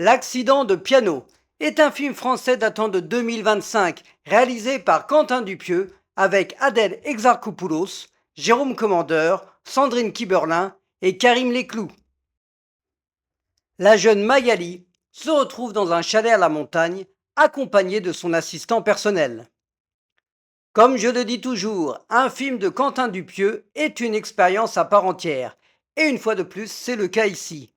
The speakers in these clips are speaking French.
L'accident de piano est un film français datant de 2025, réalisé par Quentin Dupieux avec Adèle Exarchopoulos, Jérôme Commandeur, Sandrine Kiberlin et Karim Leclou. La jeune Magali se retrouve dans un chalet à la montagne, accompagnée de son assistant personnel. Comme je le dis toujours, un film de Quentin Dupieux est une expérience à part entière. Et une fois de plus, c'est le cas ici.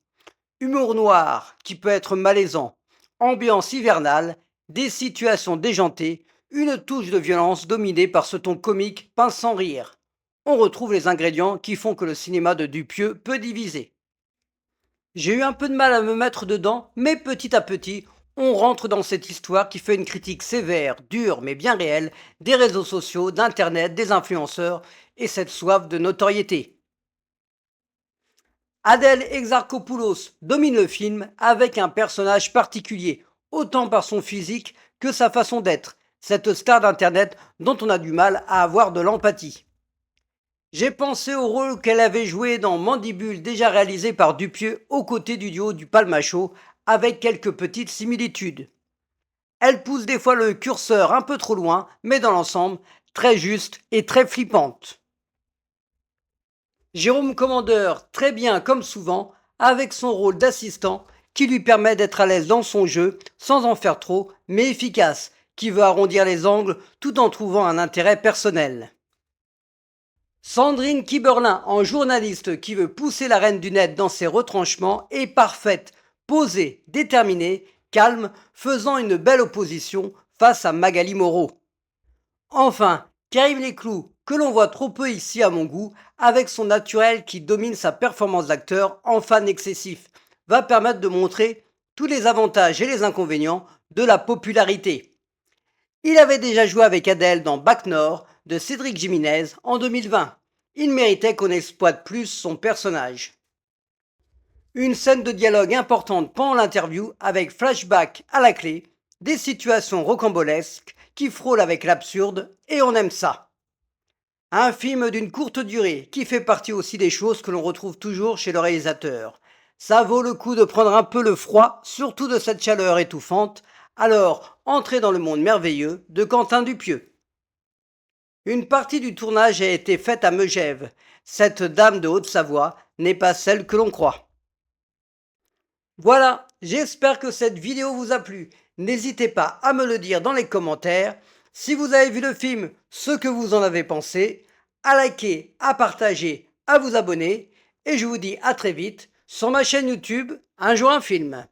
Humour noir qui peut être malaisant, ambiance hivernale, des situations déjantées, une touche de violence dominée par ce ton comique peint sans rire. On retrouve les ingrédients qui font que le cinéma de Dupieux peut diviser. J'ai eu un peu de mal à me mettre dedans, mais petit à petit, on rentre dans cette histoire qui fait une critique sévère, dure mais bien réelle, des réseaux sociaux, d'internet, des influenceurs et cette soif de notoriété. Adèle Exarchopoulos domine le film avec un personnage particulier, autant par son physique que sa façon d'être, cette star d'internet dont on a du mal à avoir de l'empathie. J'ai pensé au rôle qu'elle avait joué dans Mandibule, déjà réalisé par Dupieux aux côtés du duo du Palmacho, avec quelques petites similitudes. Elle pousse des fois le curseur un peu trop loin, mais dans l'ensemble, très juste et très flippante. Jérôme Commandeur, très bien comme souvent, avec son rôle d'assistant qui lui permet d'être à l'aise dans son jeu, sans en faire trop, mais efficace, qui veut arrondir les angles tout en trouvant un intérêt personnel. Sandrine Kiberlin, en journaliste qui veut pousser la reine du net dans ses retranchements, est parfaite, posée, déterminée, calme, faisant une belle opposition face à Magali Moreau. Enfin, Karim Leclou, que l'on voit trop peu ici à mon goût, avec son naturel qui domine sa performance d'acteur en fan excessif, va permettre de montrer tous les avantages et les inconvénients de la popularité. Il avait déjà joué avec Adèle dans Bac Nord de Cédric Jiménez en 2020. Il méritait qu'on exploite plus son personnage. Une scène de dialogue importante pendant l'interview avec flashback à la clé, des situations rocambolesques qui frôlent avec l'absurde et on aime ça. Un film d'une courte durée qui fait partie aussi des choses que l'on retrouve toujours chez le réalisateur. Ça vaut le coup de prendre un peu le froid, surtout de cette chaleur étouffante, alors entrez dans le monde merveilleux de Quentin Dupieux. Une partie du tournage a été faite à Megève. Cette dame de Haute-Savoie n'est pas celle que l'on croit. Voilà, j'espère que cette vidéo vous a plu. N'hésitez pas à me le dire dans les commentaires. Si vous avez vu le film, ce que vous en avez pensé, à liker, à partager, à vous abonner. Et je vous dis à très vite sur ma chaîne YouTube Un jour un film.